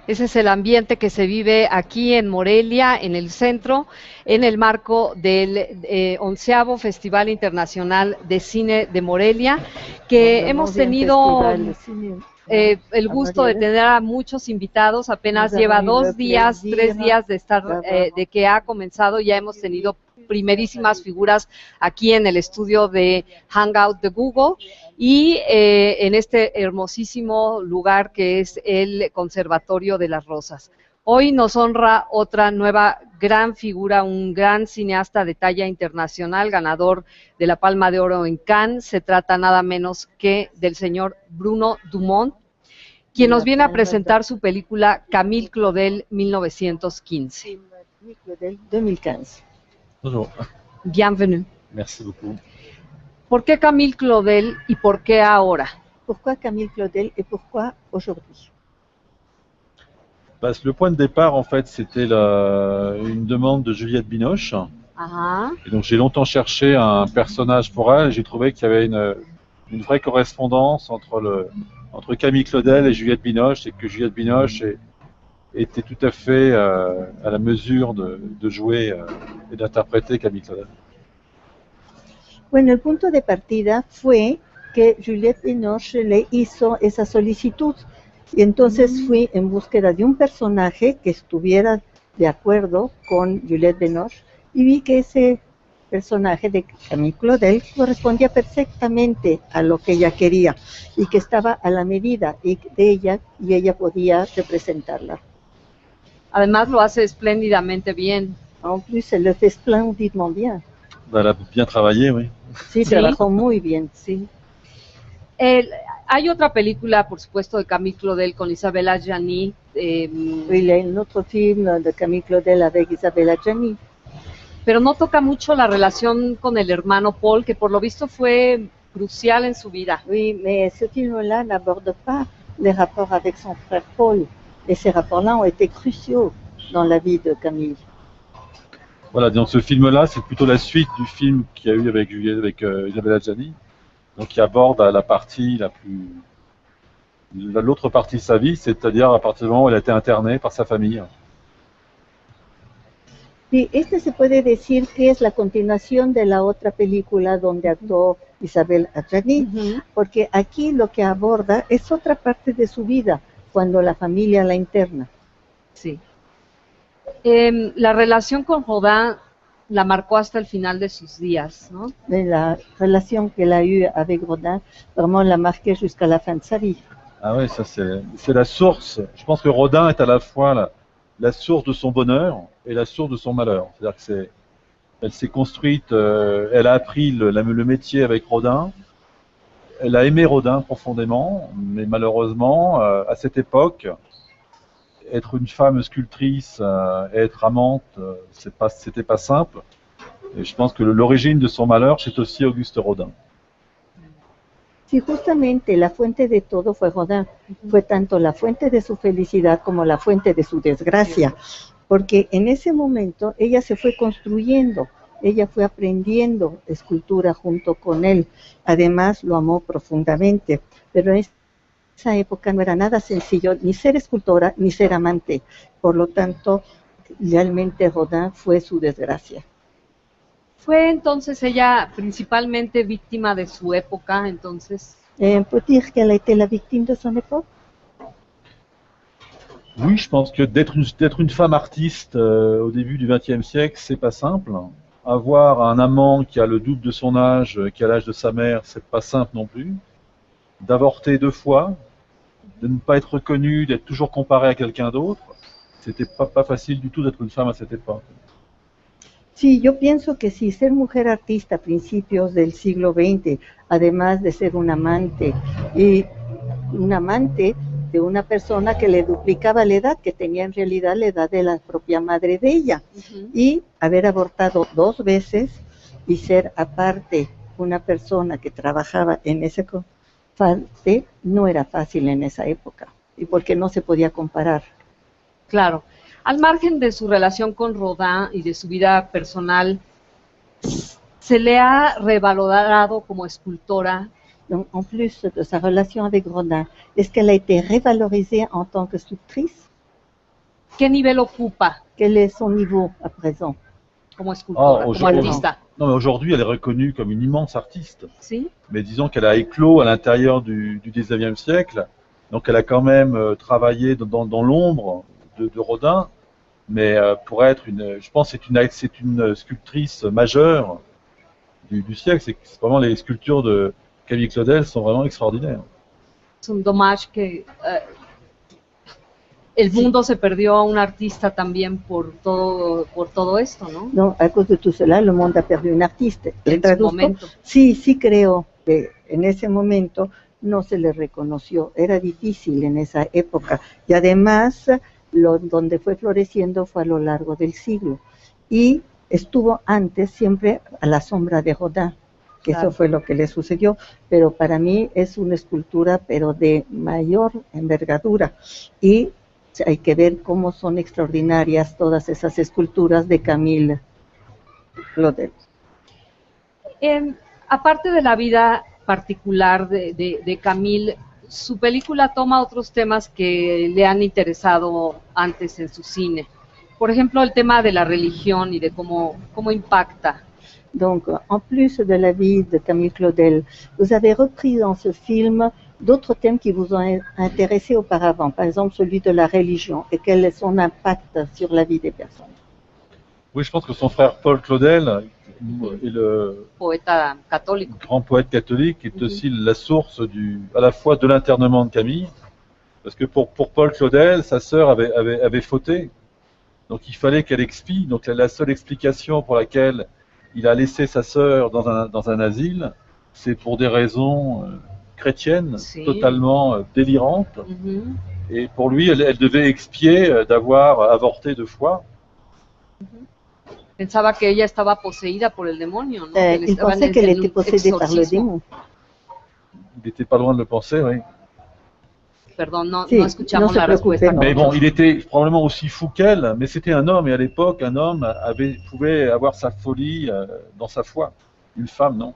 Ese es el ambiente que se vive aquí en Morelia, en el centro, en el marco del 11º Festival Internacional de Cine de Morelia, que hemos tenido el gusto de tener a muchos invitados. Apenas lleva 2 días, 3 días de estar, de que ha comenzado. Ya hemos tenido primerísimas figuras aquí en el estudio de Hangout de Google y en este hermosísimo lugar que es el Conservatorio de las Rosas. Hoy nos honra otra nueva gran figura, un gran cineasta de talla internacional, ganador de la Palma de Oro en Cannes. Se trata nada menos que del señor Bruno Dumont, quien nos viene a presentar su película Camille Claudel 1915. Camille Claudel 2015. Bonjour. Bienvenue. Merci beaucoup. ¿Por qué Camille Claudel y por qué ahora? Pourquoi Camille Claudel et pourquoi aujourd'hui? Parce que le point de départ, en fait, c'était une demande de Juliette Binoche. Et donc j'ai longtemps cherché un personnage pour elle et j'ai trouvé qu'il y avait une vraie correspondance entre Camille Claudel et Juliette Binoche, et que Juliette Binoche était tout à fait à la mesure de jouer et d'interpréter Camille Claudel. Bueno, el punto de partida fue que Juliette Binoche le hizo esa solicitud y entonces fui en búsqueda de un personaje que estuviera de acuerdo con Juliette Binoche y vi que ese personaje de Camille Claudel correspondía perfectamente a lo que ella quería y que estaba a la medida de ella y ella podía representarla. Además lo hace espléndidamente bien. En plus, elle le fait splendidement bien. Elle a bien travaillé, oui. Sí, trabajó muy bien, sí. Hay otra película, por supuesto, de Camille Claudel con Isabelle Adjani. Il y a un autre film de Camille Claudel avec Isabelle Adjani. Pero no toca mucho la relación con el hermano Paul, que por lo visto fue crucial en su vida. Oui, mais ce film-là n'aborde pas les rapports avec son frère Paul. Et ces rapports-là ont été cruciaux dans la vie de Camille. Voilà, donc ce film-là, c'est plutôt la suite du film qu'il y a eu avec Isabelle Adjani, donc qui aborde la partie l'autre partie de sa vie, c'est-à-dire à partir du moment où elle a été internée par sa famille. Sí, este se puede decir que es la continuación de la otra película donde actuó Isabelle Adjani, porque aquí lo que aborda es otra parte de su vida, cuando la familia la interna. Sí. La relación con Rodin la marcó hasta el final de sus días, ¿no? La relación qu'elle a eue avec Rodin, vraiment l'a marqué jusqu'à la fin de sa vie. Ah oui, ça c'est la source. Je pense que Rodin est à la fois la source de son bonheur et la source de son malheur. C'est-à-dire que elle s'est construite, elle a appris le métier avec Rodin, elle a aimé Rodin profondément, mais malheureusement, à cette époque, être une femme sculptrice et être amante, c'était pas simple. Et je pense que l'origine de son malheur, c'est aussi Auguste Rodin. Sí, justamente la fuente de todo fue Rodin. Fue tanto la fuente de su felicidad como la fuente de su desgracia. Porque en ese momento ella se fue construyendo, ella fue aprendiendo escultura junto con él. Además lo amó profundamente. Pero en esa época no era nada sencillo ni ser escultora ni ser amante. Por lo tanto, realmente Rodin fue su desgracia. ¿Fue entonces ella principalmente víctima de su época, entonces? ¿Peut dire qu'elle a été la victime de son époque? Oui, je pense que d'être une femme artiste au début du XXe siècle, c'est pas simple. Avoir un amant qui a le double de son âge, qui a l'âge de sa mère, c'est pas simple non plus. D'avorter 2 fois, de ne pas être reconnue, d'être toujours comparée à quelqu'un d'autre, c'était pas facile du tout d'être une femme à cette époque. Sí, yo pienso que sí, ser mujer artista a principios del siglo XX, además de ser un amante, y un amante de una persona que le duplicaba la edad, que tenía en realidad la edad de la propia madre de ella, y haber abortado 2 veces y ser aparte una persona que trabajaba en ese parte, no era fácil en esa época, y porque no se podía comparar. Claro. Al margen de su relación con Rodin y de su vida personal, ¿se le ha revalorado como escultora? Donc, en plus de sa relation avec Rodin, est-ce qu'elle a été revalorisée en tant que sculptrice? ¿Qué nivel ocupa Quel est son niveau à présent? como escultora, como aujourd'hui, artista? non, mais aujourd'hui, elle est reconnue comme une immense artiste. ¿Sí? Mais disons qu'elle a éclos à l'intérieur du 19e siècle. Donc elle a quand même travaillé dans l'ombre de Rodin. Mais pour être je pense que c'est une sculptrice majeure du siècle. C'est vraiment les sculptures de Camille Claudel sont vraiment extraordinaires. Es un dommage que el mundo se perdió a un artista también por todo esto, ¿no? Donc, à cause de tout cela, le monde a perdu un artiste. ¿Le En su traduzco? momento. Sí, sí creo que en ese momento no se le reconoció. Era difícil en esa época. Y además, donde fue floreciendo fue a lo largo del siglo. Y estuvo antes siempre a la sombra de Rodin, que Claro. eso fue lo que le sucedió. Pero para mí es una escultura, pero de mayor envergadura. Y hay que ver cómo son extraordinarias todas esas esculturas de Camille Claudel. Aparte de la vida particular de Camille, su película toma otros temas que le han interesado antes en su cine. Por ejemplo, el tema de la religión y de cómo impacta. Donc, en plus de la vie de Camille Claudel, vous avez repris dans ce film d'autres thèmes qui vous ont intéressé auparavant, par exemple celui de la religion, et quel est son impact sur la vie des personnes. Oui, je pense que son frère Paul Claudel est le Poeta católico. grand poète catholique, est aussi la source à la fois de l'internement de Camille, parce que pour Paul Claudel, sa sœur avait fauté, donc il fallait qu'elle expie. Donc la seule explication pour laquelle il a laissé sa sœur dans un asile, c'est pour des raisons chrétiennes, Sí. totalement délirantes. Ujú. Et pour lui, elle devait expier d'avoir avorté 2 fois. Pensaba que ella estaba poseída por el demonio, ¿no? Que le Il estaban pensait qu'elle en un était possédée par le exorcismo. démon. Il n'était pas loin de le penser, oui. Perdón, no Sí, escuchamos no se la preocupe, respuesta. no. Mais bon, il était probablement aussi fou qu'elle, mais c'était un homme, et à l'époque, un homme pouvait avoir sa folie dans sa foi. Une femme, non.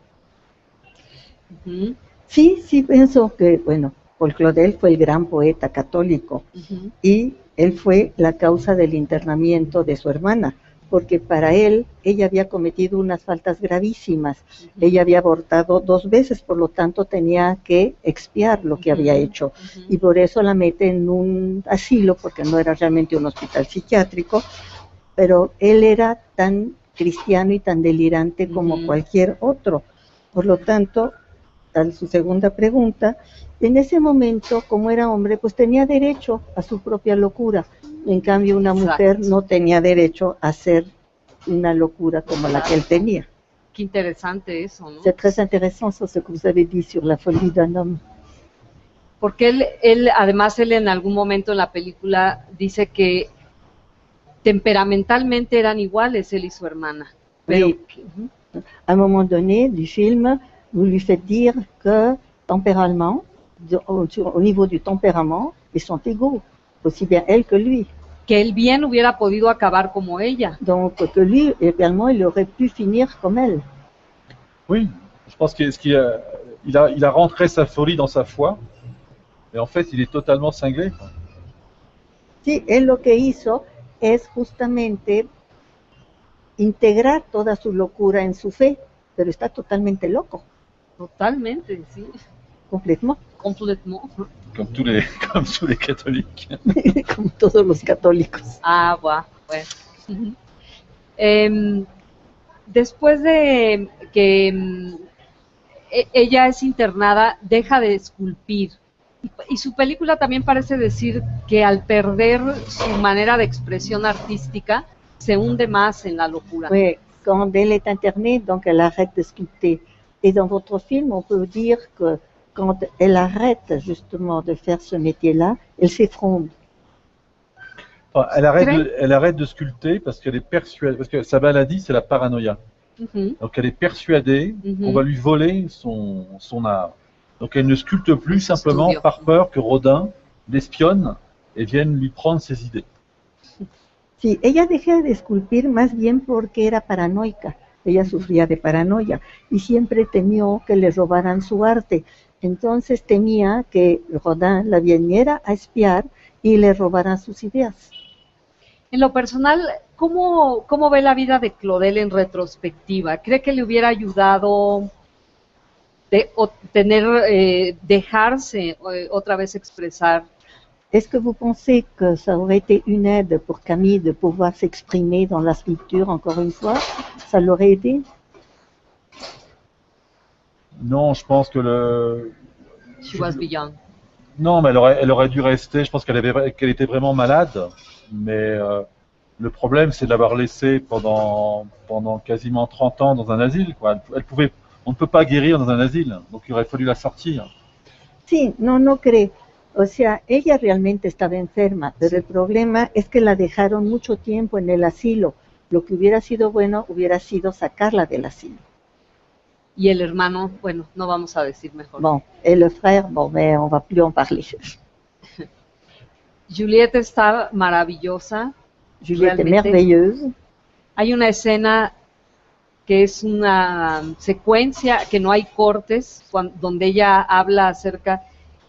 Ujú, Sí, sí pienso que, bueno, Paul Claudel fue el gran poeta católico ujú. y él fue la causa del internamiento de su hermana, porque para él ella había cometido unas faltas gravísimas. Ella había abortado 2 veces, por lo tanto tenía que expiar lo que había hecho. Ujú. Y por eso la mete en un asilo, porque no era realmente un hospital psiquiátrico, pero él era tan cristiano y tan delirante como Ujú. cualquier otro. Por lo tanto, a su segunda pregunta, en ese momento, como era hombre, pues tenía derecho a su propia locura. En cambio, una mujer Exacto. no tenía derecho a hacer una locura como la que él tenía. Qué interesante eso, ¿no? C'est très intéressant sur ce que vous avez dit sur la folie d'un homme. Porque además él en algún momento en la película dice que temperamentalmente eran iguales él y su hermana. Pero, Oui. À un moment donné du film, vous lui faites dire que tempéralement, au niveau du tempérament, ils sont égaux, aussi bien elle que lui. que él bien hubiera podido acabar como ella. Donc que lui également, il aurait pu finir comme elle. Oui, je pense qu'il a rentré sa folie dans sa foi, et en fait, il est totalement cinglé. Sí, él lo que hizo es justamente integrar toda su locura en su fe, pero está totalmente loco, Totalmente, sí. completamente, Completamente. Comme tous les catholiques. como todos los católicos. Ah, bueno. Después de que ella es internada, deja de esculpir. Y su película también parece decir que al perder su manera de expresión artística, se hunde más en la locura. Oui, quand elle est internée, donc elle arrête de sculpter. Et dans votre film, on peut dire que quand elle arrête justement de faire ce métier-là, elle s'effondre. Enfin, elle arrête de sculpter parce qu'elle est persuadée, parce que sa maladie, c'est la paranoïa. Ujú. Donc elle est persuadée qu'on va lui voler son art. Donc elle ne sculpte plus Son simplement studio. par peur que Rodin l'espionne et vienne lui prendre ses idées. Sí, ella deja de esculpir más bien porque era paranoica. Ella sufría de paranoia y siempre temió que le robaran su arte. Entonces temía que Rodin la viniera a espiar y le robaran sus ideas. En lo personal, ¿cómo ve la vida de Claudel en retrospectiva? ¿Cree que le hubiera ayudado dejarse otra vez expresar? Est-ce que vous pensez que ça aurait été une aide pour Camille de pouvoir s'exprimer dans la sculpture encore une fois? Ça l'aurait aidé? Non, je pense que She was beyond. Non, mais elle aurait dû rester. Je pense qu'elle était vraiment malade. Mais le problème, c'est de l'avoir laissée pendant quasiment 30 ans dans un asile, quoi. On ne peut pas guérir dans un asile, donc il aurait fallu la sortir. Sí, no cree. O sea, ella realmente estaba enferma, pero el problema es que la dejaron mucho tiempo en el asilo. Lo que hubiera sido bueno hubiera sido sacarla del asilo. Y el hermano, bueno, no vamos a decir mejor. Bon, et le frère, bon, mais on va plus en parler. Juliette está maravillosa. Juliette est merveilleuse. Hay una escena que es una secuencia, que no hay cortes, donde ella habla acerca,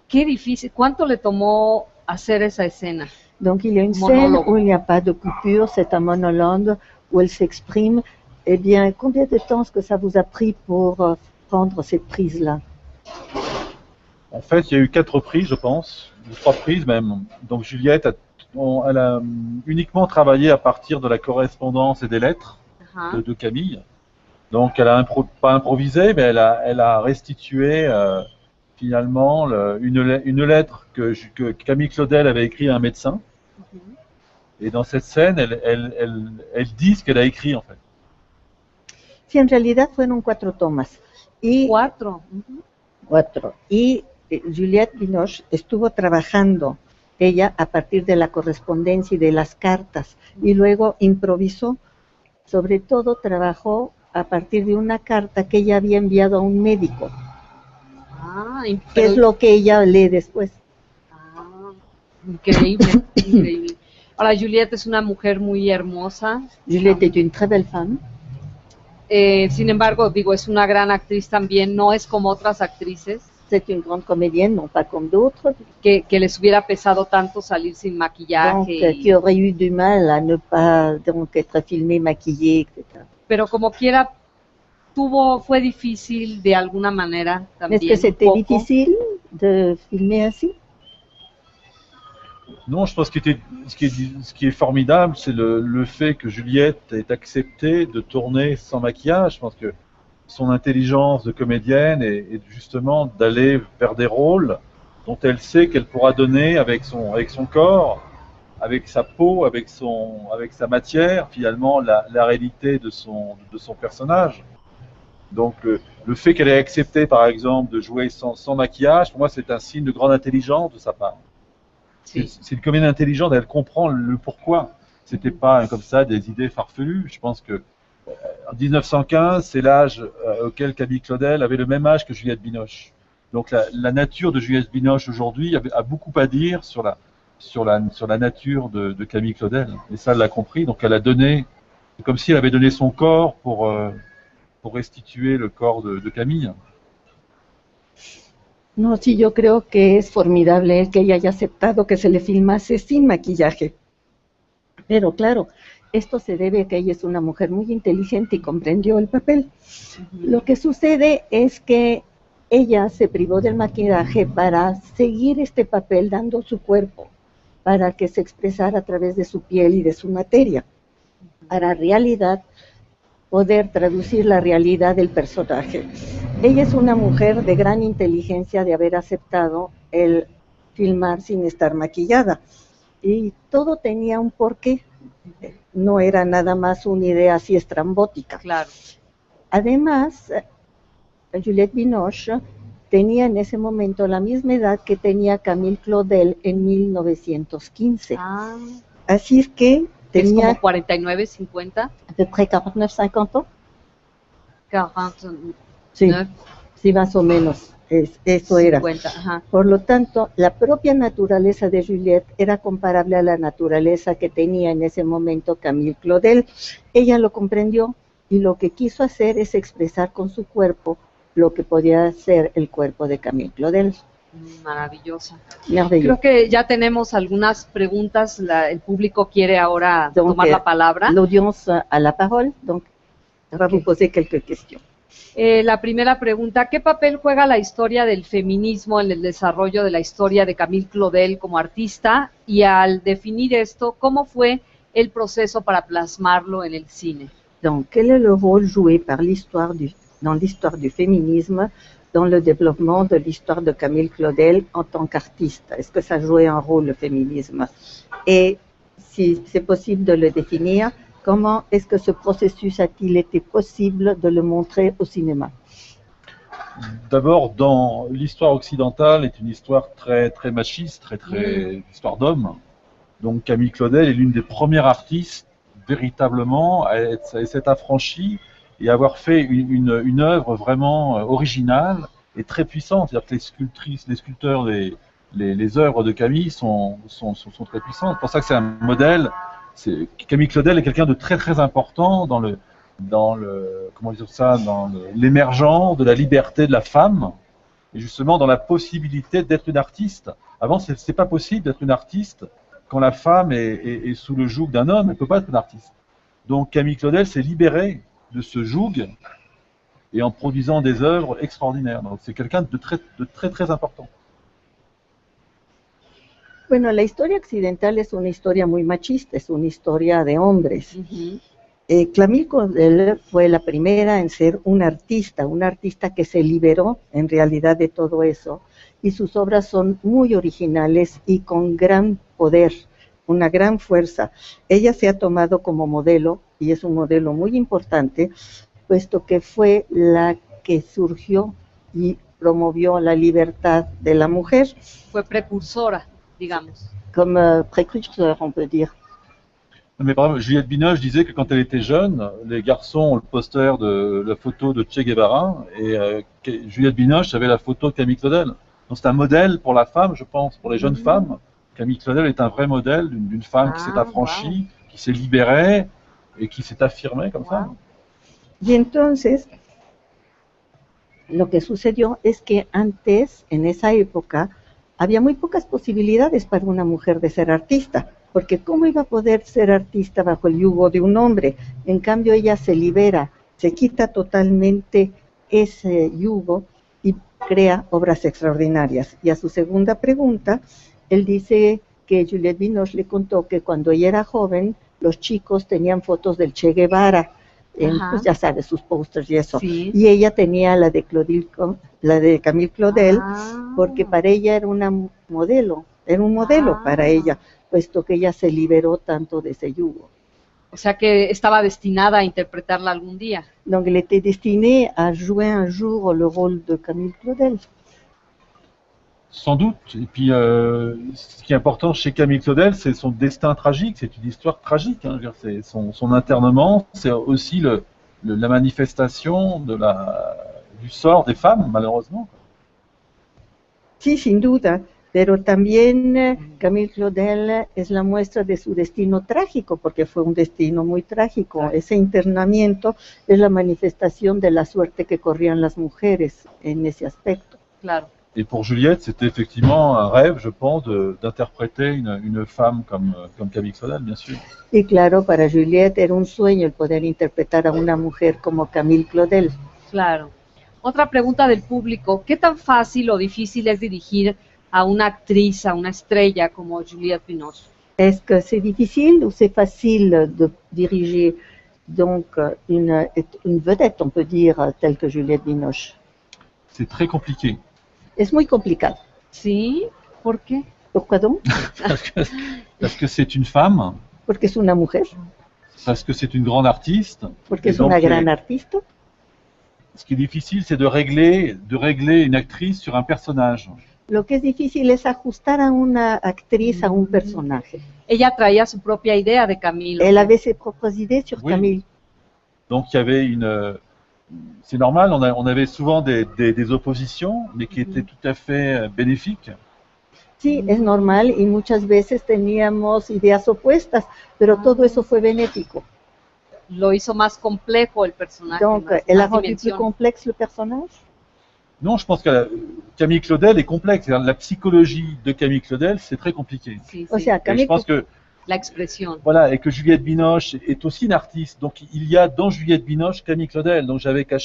qué difícil, ¿cuánto le tomó hacer esa escena? Donc il y a une scène où il n'y a pas de coupure, c'est un monologue où elle s'exprime. Eh bien, combien de temps est-ce que ça vous a pris pour prendre cette prise-là? En fait, il y a eu 4 prises, je pense, ou 3 prises même. Donc Juliette, elle a uniquement travaillé à partir de la correspondance et des lettres de Camille. Donc elle a pas improvisé, mais elle a restitué finalement une lettre que Camille Claudel avait écrite à un médecin. Et dans cette scène, elle dit ce qu'elle a écrit en fait. Sí, en realidad fueron 4 tomas. Y 4. 4. Y Juliette Binoche estuvo trabajando ella a partir de la correspondencia y de las cartas. Y luego improvisó. Sobre todo trabajó a partir de una carta que ella había enviado a un médico. Que es lo que ella lee después. Increíble, increíble. Ahora, Juliette es una mujer muy hermosa. Juliette est une très belle femme. Sin embargo, digo, es una gran actriz también, no es como otras actrices. C'est une grande comédienne, non pas comme d'autres. Que les hubiera pesado tanto salir sin maquillaje. Donc, qui aurait eu du mal à ne pas donc, être filmée, maquillée, etc. Pero como quiera, fue difícil de alguna manera también. Est-ce que c'était difficile de filmer ainsi? Non, je pense que ce qui est formidable, c'est le fait que Juliette ait accepté de tourner sans maquillage. Je pense que son intelligence de comédienne est justement d'aller vers des rôles dont elle sait qu'elle pourra donner avec son corps, avec sa peau, avec sa matière, finalement la réalité de son personnage. Donc le fait qu'elle ait accepté par exemple de jouer sans maquillage, pour moi c'est un signe de grande intelligence de sa part. C'est une comédienne intelligente, elle comprend le pourquoi. C'était pas comme ça des idées farfelues. Je pense que en 1915, c'est l'âge auquel Camille Claudel avait le même âge que Juliette Binoche. Donc la nature de Juliette Binoche aujourd'hui a beaucoup à dire sur la nature de Camille Claudel. Et ça, elle l'a compris. Donc elle a donné, c'est comme si elle avait donné son corps pour restituer le corps de Camille. No, sí, yo creo que es formidable que ella haya aceptado que se le filmase sin maquillaje. Pero claro, esto se debe a que ella es una mujer muy inteligente y comprendió el papel. Lo que sucede es que ella se privó del maquillaje para seguir este papel dando su cuerpo, para que se expresara a través de su piel y de su materia, para realidad poder traducir la realidad del personaje. Ella es una mujer de gran inteligencia de haber aceptado el filmar sin estar maquillada. Y todo tenía un porqué, no era nada más una idea así estrambótica. Claro. Además, Juliette Binoche tenía en ese momento la misma edad que tenía Camille Claudel en 1915. Así es que tenía... Es como 49, 50. À peu près 49, 50 ans. 49. Sí, más o menos, eso 50, era. ajá. Por lo tanto, la propia naturaleza de Juliette era comparable a la naturaleza que tenía en ese momento Camille Claudel. Ella lo comprendió y lo que quiso hacer es expresar con su cuerpo lo que podía ser el cuerpo de Camille Claudel. Maravillosa. Merveilleux. Creo que ya tenemos algunas preguntas. El público quiere ahora Donc, tomar la palabra. l'audience a la parole, donc on va Ok. vous poser quelques questions. La primera pregunta, ¿qué papel juega la historia del feminismo en el desarrollo de la historia de Camille Claudel como artista? Y al definir esto, ¿cómo fue el proceso para plasmarlo en el cine? Donc, quel est le rôle joué par dans l'histoire du féminisme dans le développement de l'histoire de Camille Claudel en tant qu'artiste? Est-ce que ça jouait un rôle, le féminisme? Et si c'est possible de le définir, comment est-ce que ce processus a-t-il été possible de le montrer au cinéma? D'abord, dans l'histoire occidentale est une histoire très très machiste, très histoire d'homme. Donc Camille Claudel est l'une des premières artistes véritablement à s'être affranchie et avoir fait une œuvre vraiment originale et très puissante. C'est-à-dire que les sculpteurs, les œuvres de Camille sont très puissantes. C'est pour ça que c'est un modèle. Camille Claudel est quelqu'un de très très important dans comment dire ça, dans l'émergence de la liberté de la femme et justement dans la possibilité d'être une artiste. Avant, c'est pas possible d'être une artiste quand la femme est sous le joug d'un homme. Elle peut pas être une artiste. Donc Camille Claudel s'est libérée de ce joug et en produisant des œuvres extraordinaires. Donc c'est quelqu'un de très très important. Bueno, la historia occidental es una historia muy machista, es una historia de hombres. Camille Claudel fue la primera en ser una artista que se liberó en realidad de todo eso, y sus obras son muy originales y con gran poder, una gran fuerza. Ella se ha tomado como modelo, y es un modelo muy importante, puesto que fue la que surgió y promovió la libertad de la mujer. Fue precursora, digamos. Comme précurseur, on peut dire. Mais par exemple, Juliette Binoche disait que quand elle était jeune, les garçons ont le poster de la photo de Che Guevara et Juliette Binoche avait la photo de Camille Claudel. Donc c'est un modèle pour la femme, je pense, pour les jeunes femmes. Camille Claudel est un vrai modèle d'une femme qui s'est affranchie, qui s'est libérée et qui s'est affirmée comme femme. Y entonces, lo que sucedió es que antes, en esa época, había muy pocas posibilidades para una mujer de ser artista, porque ¿cómo iba a poder ser artista bajo el yugo de un hombre? En cambio, ella se libera, se quita totalmente ese yugo y crea obras extraordinarias. Y a su segunda pregunta, él dice que Juliette Binoche le contó que cuando ella era joven, los chicos tenían fotos del Che Guevara, pues ya sabes, sus pósters y eso. Sí. Y ella tenía la de Camille Claudel, porque para ella era un modelo para ella, puesto que ella se liberó tanto de ese yugo. O sea que estaba destinada a interpretarla algún día. Donc elle était destinée à jouer un jour le rôle de Camille Claudel. Sans doute. Et puis, ce qui est important chez Camille Claudel, c'est son destin tragique. C'est une histoire tragique. Hein. C'est son internement. C'est aussi la manifestation du sort des femmes, malheureusement. Sí, sin duda. Pero también Camille Claudel es la muestra de su destino trágico, porque fue un destino muy trágico. Claro. Ese internamiento es la manifestación de la suerte que corrían las mujeres en ese aspecto. Claro. Et pour Juliette, c'était effectivement un rêve, je pense, d'interpréter une femme comme Camille Claudel, bien sûr. Y claro, para Juliette era un sueño el poder interpretar a una mujer como Camille Claudel. Claro. Otra pregunta del público, ¿qué tan fácil o difícil es dirigir a una actriz, a una estrella como Juliette Binoche? Est-ce que c'est difficile ou c'est facile de diriger donc une vedette, on peut dire, telle que Juliette Binoche? C'est très compliqué. Es muy complicado. ¿Sí? ¿Por qué? Pourquoi donc? Parce que c'est une femme. Porque es una mujer. Parce que c'est une grande artiste. Porque es una gran artista. Ce qui est difficile, c'est de régler une actrice sur un personnage. Lo que es difícil es ajustar a una actriz a un personaje. Ella traía su propia idea de Camille. Elle avait ses propres idées sur Camille. Donc il y avait c'est normal, on avait souvent des oppositions, mais qui étaient tout à fait bénéfiques. Sí, es normal y muchas veces teníamos ideas opuestas, pero todo eso fue benéfico. Lo hizo más complejo el personaje. Donc, elle a rendu plus complexe le personnage. Non, je pense que Camille Claudel est complexe. La psychologie de Camille Claudel, c'est très compliqué. Sí, O sí, sea, Et je Camille, pense que la expresión. voilà, et que Juliette Binoche est aussi une artiste. Donc il y a dans Juliette Binoche Camille Claudel. Donc j'avais qu'à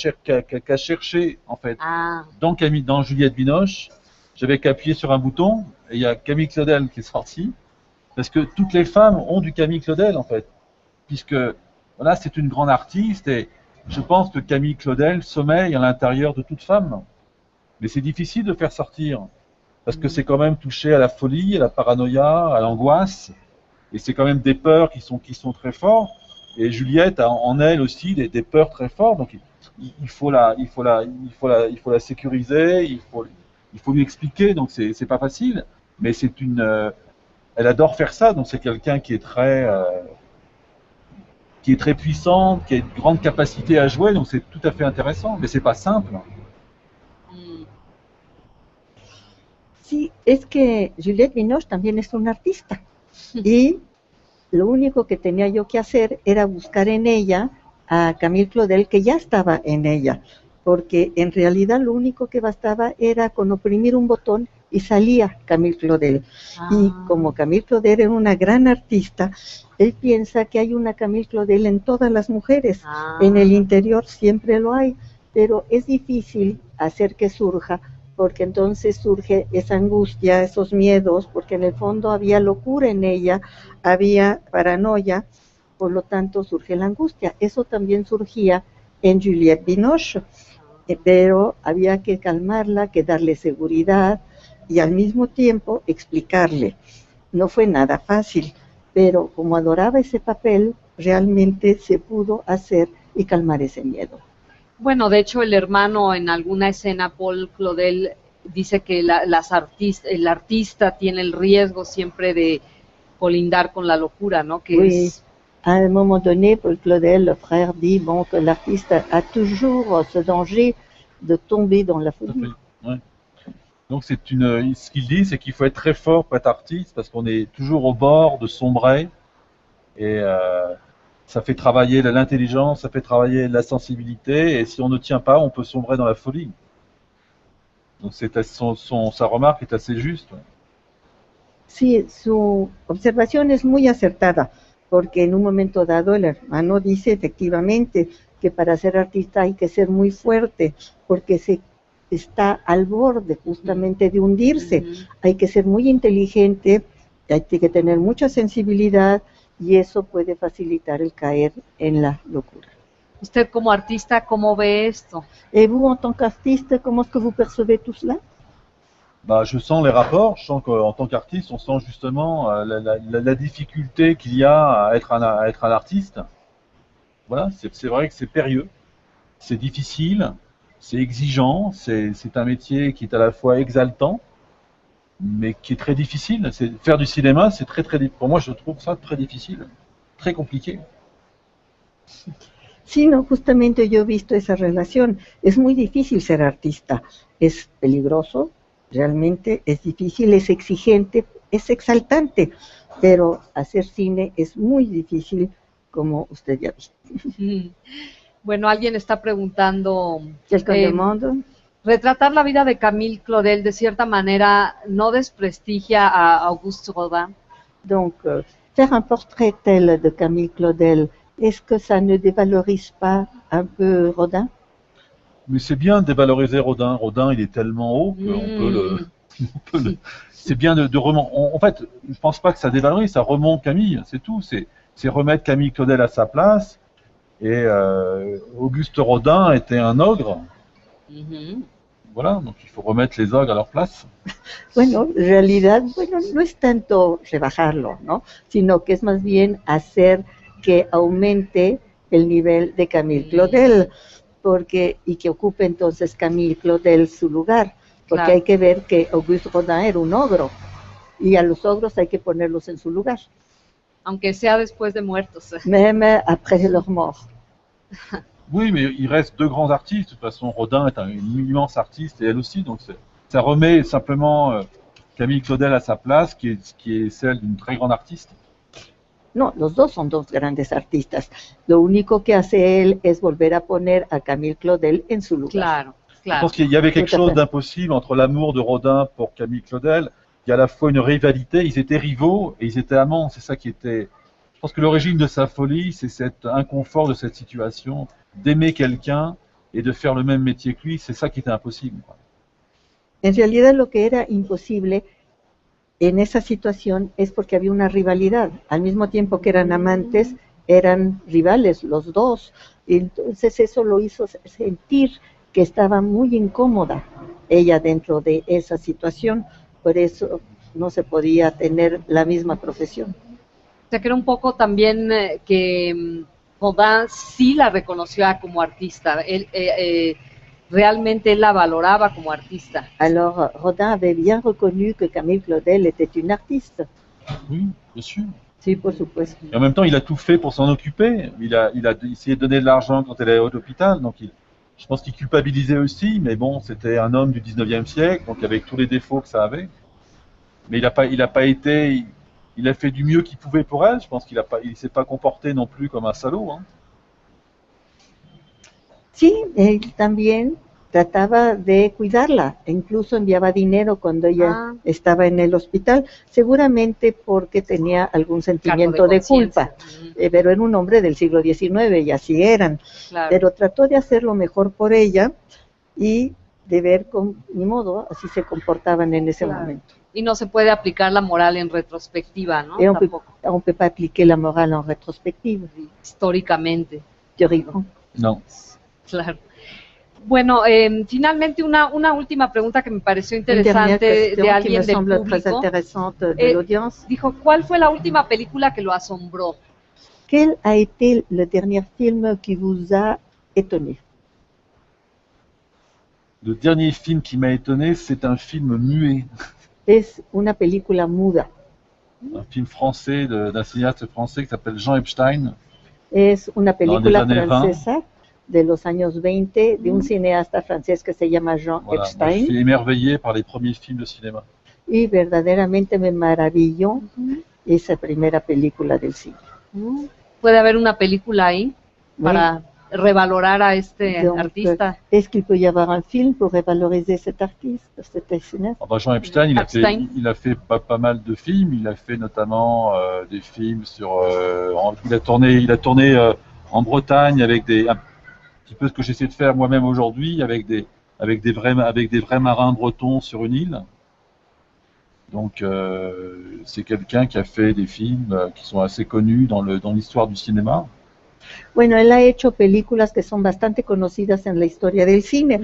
chercher en fait Ah, dans Juliette Binoche, j'avais qu'à appuyer sur un bouton et il y a Camille Claudel qui est sorti. Parce que toutes les femmes ont du Camille Claudel en fait, puisque voilà, c'est une grande artiste et je pense que Camille Claudel sommeille à l'intérieur de toute femme. Mais c'est difficile de faire sortir, parce que c'est quand même touché à la folie, à la paranoïa, à l'angoisse, et c'est quand même des peurs qui sont très fortes. Et Juliette a en elle aussi des peurs très fortes, donc il faut la sécuriser, il faut lui expliquer, donc c'est pas facile, mais elle adore faire ça, donc c'est quelqu'un qui est très puissante, qui a une grande capacité à jouer, donc c'est tout à fait intéressant, mais c'est pas simple. mm, sí, es que Juliette Binoche también es una artista. Y lo único que tenía yo que hacer era buscar en ella a Camille Claudel, que ya estaba en ella, porque en realidad lo único que bastaba era con oprimir un botón y salía Camille Claudel. Y ah, como Camille Claudel era una gran artista, él piensa que hay una Camille Claudel en todas las mujeres. ah, En el interior siempre lo hay, pero es difícil hacer que surja, porque entonces surge esa angustia, esos miedos, porque en el fondo había locura en ella, había paranoia, por lo tanto surge la angustia. Eso también surgía en Juliette Binoche, pero había que calmarla, que darle seguridad y al mismo tiempo explicarle. No fue nada fácil, pero como adoraba ese papel, realmente se pudo hacer y calmar ese miedo. Bueno, de hecho, el hermano en alguna escena, Paul Claudel, dice que el artista tiene el riesgo siempre de colindar con la locura, ¿no? Que Oui. es, À un moment donné, Paul Claudel, le frère, dit bon, que l'artiste a toujours ce danger de tomber dans la Tout à folie. fait, ouais. Donc ce qu'il dit, c'est qu'il faut être très fort pour être artiste, parce qu'on est toujours au bord de sombrer, et ça fait travailler l'intelligence, ça fait travailler la sensibilité, et si on ne tient pas, on peut sombrer dans la folie. Donc sa remarque est assez juste. Sí, su observación es muy acertada, porque en un momento dado el hermano dice efectivamente que para ser artista hay que ser muy fuerte, porque se está al borde justamente de hundirse. Hay que ser muy inteligente, hay que tener mucha sensibilidad y eso puede facilitar el caer en la locura. usted como artista, ¿cómo ve esto? Et vous, en tant qu'artiste, comment est-ce que vous percevez tout cela? Bah, je sens les rapports, je sens qu'en tant qu'artiste, on sent justement la difficulté qu'il y a à être un artiste. Voilà, c'est vrai que c'est périlleux, c'est difficile, c'est exigeant, c'est un métier qui est à la fois exaltant, mais qui est très difficile. Faire du cinéma, c'est pour moi, je trouve ça très difficile, très compliqué. Sí, no, justamente yo he visto esa relación. Es muy difícil ser artista, es peligroso, realmente es difícil, es exigente, es exaltante, pero hacer cine es muy difícil, como usted ya vio. Bueno, alguien está preguntando, Quelqu'un demande? retratar la vida de Camille Claudel de cierta manera no desprestigia a Auguste Rodin. Donc, faire un portrait tel de Camille Claudel, est-ce que ça ne dévalorise pas un peu Rodin? Mais c'est bien de dévaloriser Rodin. Rodin, il est tellement haut qu'on peut c'est bien de remonter. En fait, je pense pas que ça dévalorise, ça remonte Camille, c'est tout. C'est remettre Camille Claudel à sa place. Et Auguste Rodin était un ogre. Voilà, donc il faut remettre les ogres à leur place. Bueno, en realidad, bueno, no es tanto rebajarlo, ¿no? Sino que es más bien hacer que aumente el nivel de Camille Claudel, y que ocupe entonces Camille Claudel su lugar, porque Claro. hay que ver que Auguste Rodin era un ogro, y a los ogros hay que ponerlos en su lugar, Aunque sea después de muertos. même après leur mort. Oui, mais il reste deux grands artistes. De toute façon, Rodin est une immense artiste et elle aussi. Donc ça remet simplement Camille Claudel à sa place, qui est celle d'une très grande artiste. No, los dos son dos grandes artistas. Lo único que hace él es volver a poner a Camille Claudel en su lugar. Claro. Je pense qu'il y avait quelque Tout à chose fait. d'impossible entre l'amour de Rodin pour Camille Claudel. Il y a à la fois une rivalité, ils étaient rivaux et ils étaient amants. C'est ça qui était. Je pense que l'origine de sa folie, c'est cet inconfort de cette situation, d'aimer quelqu'un et de faire le même métier que lui. C'est ça qui était impossible. En realidad lo que era imposible en esa situación es porque había una rivalidad. Al mismo tiempo que eran amantes, eran rivales los dos. Y entonces eso lo hizo sentir que estaba muy incómoda ella dentro de esa situación. Por eso no se podía tener la misma profesión. O sea, que era un poco también que Rodin sí la reconocía como artista. Él, realmente él la valoraba como artista. Alors Rodin avait bien reconnu que Camille Claudel était une artiste. Oui, bien sûr. Sí, por supuesto. Et en même temps, il a tout fait pour s'en occuper. Il a essayé de donner de l'argent quand elle est à l'hôpital. Donc, je pense qu'il culpabilisait aussi. Mais bon, c'était un homme du 19e siècle, donc avec tous les défauts que ça avait. Mais il a pas été. Il a fait du mieux qu'il pouvait pour elle. Je pense il s'est pas comporté non plus comme un salaud. Hein. Sí, él también trataba de cuidarla, e incluso enviaba dinero cuando ella estaba en el hospital, seguramente porque tenía algún sentimiento de culpa, pero era un hombre del siglo XIX y así eran, Claro. pero trató de hacer lo mejor por ella y de ver ni modo, así se comportaban en ese Claro. momento. Y no se puede aplicar la moral en retrospectiva, ¿no? Et on Tampoco, peut pas appliquer la morale en rétrospective, históricamente. théoriquement. Non. Claro. Bueno, finalmente una última pregunta que me pareció Une dernière interesante question de qui me alguien del semble très público. intéressante de l'audience. Dijo, ¿cuál fue la última película que lo asombró? Quel a été le dernier film qui vous a étonné? Le dernier film qui m'a étonné, c'est un film muet. Es una película muda. Un film français d'un cinéaste français qui s'appelle Jean Epstein. Es una película années 20. francesa de los años 20 de un cineasta francés que se llama Jean Voilà. Je Epstein. suis émerveillé par les premiers films de cinéma. Y verdaderamente me maravilló esa primera película del cine. ¿Puede haber una película ahí Oui. para revalorar a este Donc, artista? est-ce qu'il peut y avoir un film pour revaloriser cet artiste, cet cinéaste? Ah bah, Jean Epstein, Epstein. il a fait pas mal de films. Il a fait notamment des films sur. Il a tourné en Bretagne avec un petit peu ce que j'essaie de faire moi-même aujourd'hui, avec des vrais marins bretons sur une île. Donc c'est quelqu'un qui a fait des films qui sont assez connus dans l'histoire du cinéma. Bueno, él ha hecho películas que son bastante conocidas en la historia del cine.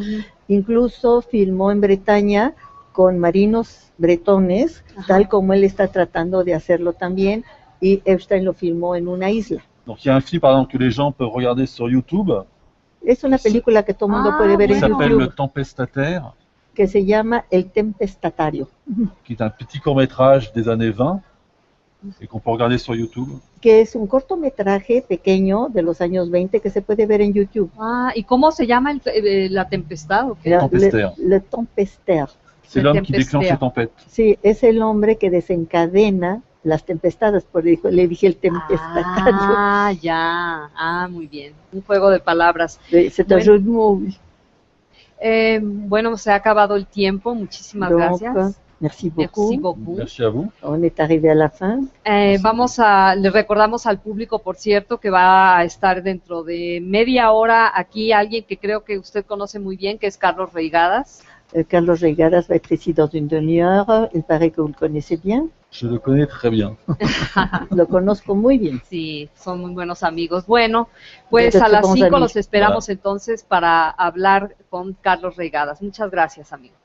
Incluso filmó en Bretaña con marinos bretones, tal como él está tratando de hacerlo también, y Epstein lo filmó en una isla. Donc il y a un film par exemple que les gens peuvent regarder sur YouTube Es una película que todo el mundo puede ver qui en s'appelle Le YouTube, Tempestataire, que se llama El Tempestatario, qui est un petit court-métrage des années 20 et qu'on peut regarder sur YouTube. que es un cortometraje pequeño de los años 20 que se puede ver en YouTube. ¿Y cómo se llama la tempestad? ¿O qué? Tempestaire. Le Tempestaire. C'est Le l'homme qui Tempestaire. déclenche les tempêtes. Sí, es el hombre que desencadena las tempestades, por eso le dije el tempestatario. Ya. Muy bien. Un juego de palabras. C'est un jeu de mots. Oui. Bueno, se ha acabado el tiempo. Muchísimas Donc, gracias. merci beaucoup. Merci beaucoup. Merci à vous. On est arrivé à la fin. Le recordamos al público, por cierto, que va a estar dentro de media hora aquí alguien que creo que usted conoce muy bien, que es Carlos Reigadas. Carlos Reigadas va être ici dans une demi-heure. Il paraît que vous le connaissez bien. Je le connais très bien. Lo conozco muy bien. Sí, son muy buenos amigos. Bueno, pues De a las bons 5 amis. los esperamos entonces para hablar con Carlos Reigadas. Muchas gracias, amigos.